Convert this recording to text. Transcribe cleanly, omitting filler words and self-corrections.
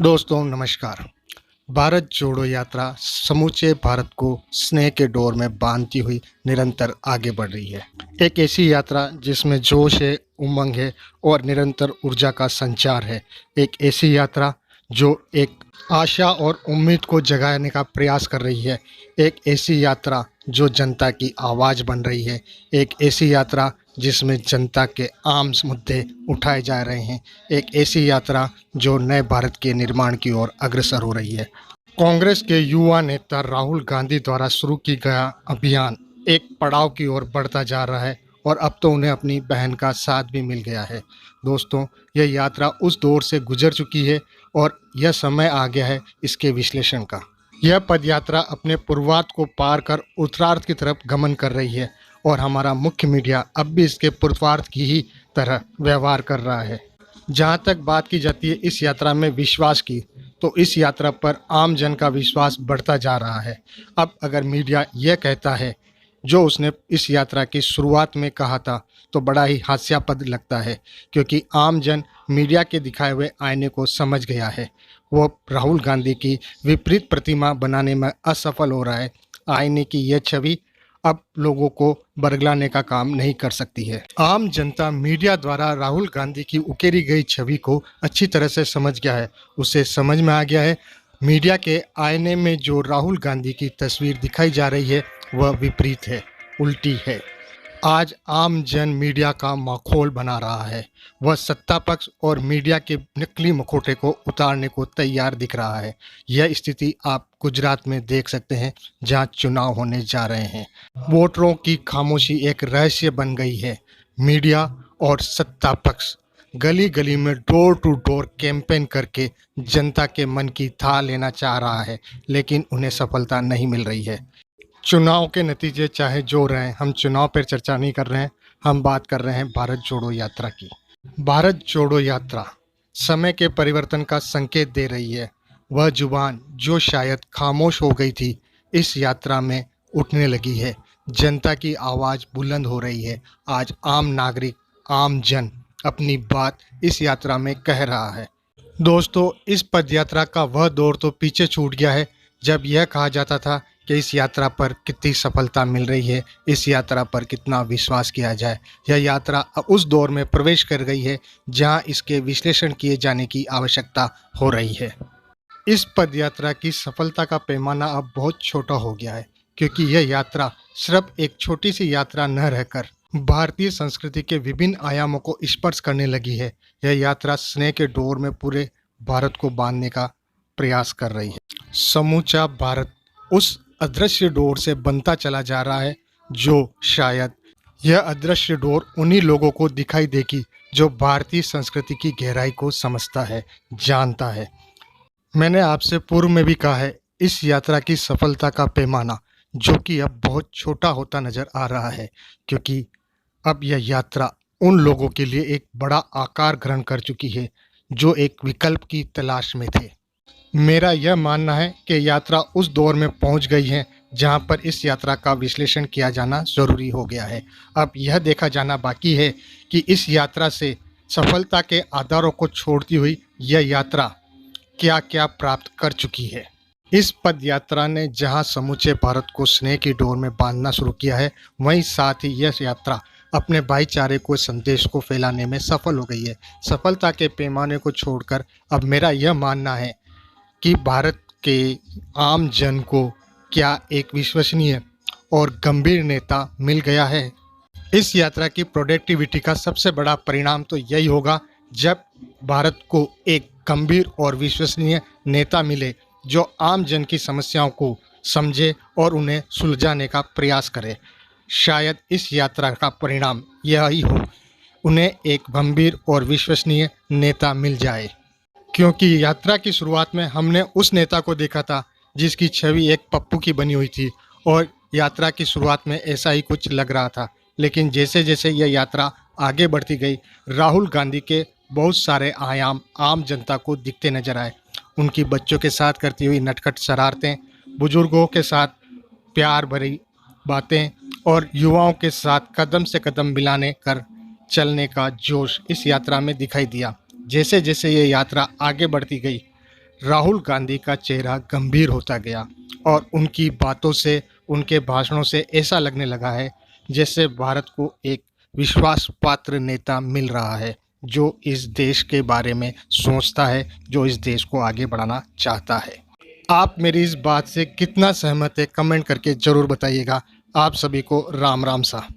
दोस्तों नमस्कार। भारत जोड़ो यात्रा समूचे भारत को स्नेह के डोर में बांधती हुई निरंतर आगे बढ़ रही है। एक ऐसी यात्रा जिसमें जोश है, उमंग है और निरंतर ऊर्जा का संचार है। एक ऐसी यात्रा जो एक आशा और उम्मीद को जगाने का प्रयास कर रही है। एक ऐसी यात्रा जो जनता की आवाज़ बन रही है। एक ऐसी यात्रा जिसमें जनता के आम मुद्दे उठाए जा रहे हैं। एक ऐसी यात्रा जो नए भारत के निर्माण की ओर अग्रसर हो रही है। कांग्रेस के युवा नेता राहुल गांधी द्वारा शुरू की गया अभियान एक पड़ाव की ओर बढ़ता जा रहा है और अब तो उन्हें अपनी बहन का साथ भी मिल गया है। दोस्तों, यह यात्रा उस दौर से गुजर चुकी है और यह समय आ गया है इसके विश्लेषण का। यह पदयात्रा अपने पूर्वार्ध को पार कर उत्तरार्ध की तरफ गमन कर रही है और हमारा मुख्य मीडिया अब भी इसके पूर्वार्ध की ही तरह व्यवहार कर रहा है। जहाँ तक बात की जाती है इस यात्रा में विश्वास की, तो इस यात्रा पर आम जन का विश्वास बढ़ता जा रहा है। अब अगर मीडिया यह कहता है जो उसने इस यात्रा की शुरुआत में कहा था, तो बड़ा ही हास्यास्पद लगता है, क्योंकि आम जन मीडिया के दिखाए हुए आईने को समझ गया है। वो राहुल गांधी की विपरीत प्रतिमा बनाने में असफल हो रहा है। आईने की यह छवि अब लोगों को बरगलाने का काम नहीं कर सकती है। आम जनता मीडिया द्वारा राहुल गांधी की उकेरी गई छवि को अच्छी तरह से समझ गया है। उसे समझ में आ गया है मीडिया के आईने में जो राहुल गांधी की तस्वीर दिखाई जा रही है वह विपरीत है, उल्टी है। आज आम जन मीडिया का माखौल बना रहा है। वह सत्ता पक्ष और मीडिया के नकली मुखौटे को उतारने को तैयार दिख रहा है। यह स्थिति आप गुजरात में देख सकते हैं, जहां चुनाव होने जा रहे हैं। वोटरों की खामोशी एक रहस्य बन गई है। मीडिया और सत्ता पक्ष गली गली में डोर टू डोर कैंपेन करके जनता के मन की था लेना चाह रहा है, लेकिन उन्हें सफलता नहीं मिल रही है। चुनाव के नतीजे चाहे जो रहें, हम चुनाव पर चर्चा नहीं कर रहे हैं। हम बात कर रहे हैं भारत जोड़ो यात्रा की। भारत जोड़ो यात्रा समय के परिवर्तन का संकेत दे रही है। वह जुबान जो शायद खामोश हो गई थी, इस यात्रा में उठने लगी है। जनता की आवाज़ बुलंद हो रही है। आज आम नागरिक, आम जन अपनी बात इस यात्रा में कह रहा है। दोस्तों, इस पदयात्रा का वह दौर तो पीछे छूट गया है जब यह कहा जाता था कि इस यात्रा पर कितनी सफलता मिल रही है, इस यात्रा पर कितना विश्वास किया जाए। यह यात्रा अब उस दौर में प्रवेश कर गई है जहां इसके विश्लेषण किए जाने की आवश्यकता हो रही है। इस पदयात्रा की सफलता का पैमाना अब बहुत छोटा हो गया है, क्योंकि यह यात्रा सिर्फ एक छोटी सी यात्रा न रहकर भारतीय संस्कृति के विभिन्न आयामों को स्पर्श करने लगी है। यह यात्रा स्नेह के डोर में पूरे भारत को बांधने का प्रयास कर रही है। समूचा भारत उस अदृश्य डोर से बनता चला जा रहा है, जो शायद यह अदृश्य डोर उन्हीं लोगों को दिखाई देगी जो भारतीय संस्कृति की गहराई को समझता है, जानता है। मैंने आपसे पूर्व में भी कहा है, इस यात्रा की सफलता का पैमाना जो कि अब बहुत छोटा होता नजर आ रहा है, क्योंकि अब यह यात्रा उन लोगों के लिए एक बड़ा आकार ग्रहण कर चुकी है जो एक विकल्प की तलाश में थे। मेरा यह मानना है कि यात्रा उस दौर में पहुंच गई है जहां पर इस यात्रा का विश्लेषण किया जाना ज़रूरी हो गया है। अब यह देखा जाना बाकी है कि इस यात्रा से सफलता के आधारों को छोड़ती हुई यह यात्रा क्या क्या प्राप्त कर चुकी है। इस पद यात्रा ने जहां समूचे भारत को स्नेह की डोर में बांधना शुरू किया है, वहीं साथ ही यह यात्रा अपने भाईचारे को संदेश को फैलाने में सफल हो गई है। सफलता के पैमाने को छोड़कर अब मेरा यह मानना है कि भारत के आम जन को क्या एक विश्वसनीय और गंभीर नेता मिल गया है। इस यात्रा की प्रोडक्टिविटी का सबसे बड़ा परिणाम तो यही होगा जब भारत को एक गंभीर और विश्वसनीय नेता मिले जो आम जन की समस्याओं को समझे और उन्हें सुलझाने का प्रयास करे। शायद इस यात्रा का परिणाम यही हो, उन्हें एक गंभीर और विश्वसनीय नेता मिल जाए। क्योंकि यात्रा की शुरुआत में हमने उस नेता को देखा था जिसकी छवि एक पप्पू की बनी हुई थी और यात्रा की शुरुआत में ऐसा ही कुछ लग रहा था। लेकिन जैसे जैसे यह यात्रा आगे बढ़ती गई, राहुल गांधी के बहुत सारे आयाम आम जनता को दिखते नजर आए। उनकी बच्चों के साथ करती हुई नटखट शरारतें, बुजुर्गों के साथ प्यार भरी बातें और युवाओं के साथ कदम से कदम मिलाने कर चलने का जोश इस यात्रा में दिखाई दिया। जैसे जैसे ये यात्रा आगे बढ़ती गई, राहुल गांधी का चेहरा गंभीर होता गया और उनकी बातों से, उनके भाषणों से ऐसा लगने लगा है जैसे भारत को एक विश्वास पात्र नेता मिल रहा है, जो इस देश के बारे में सोचता है, जो इस देश को आगे बढ़ाना चाहता है। आप मेरी इस बात से कितना सहमत है, कमेंट करके ज़रूर बताइएगा। आप सभी को राम राम सा।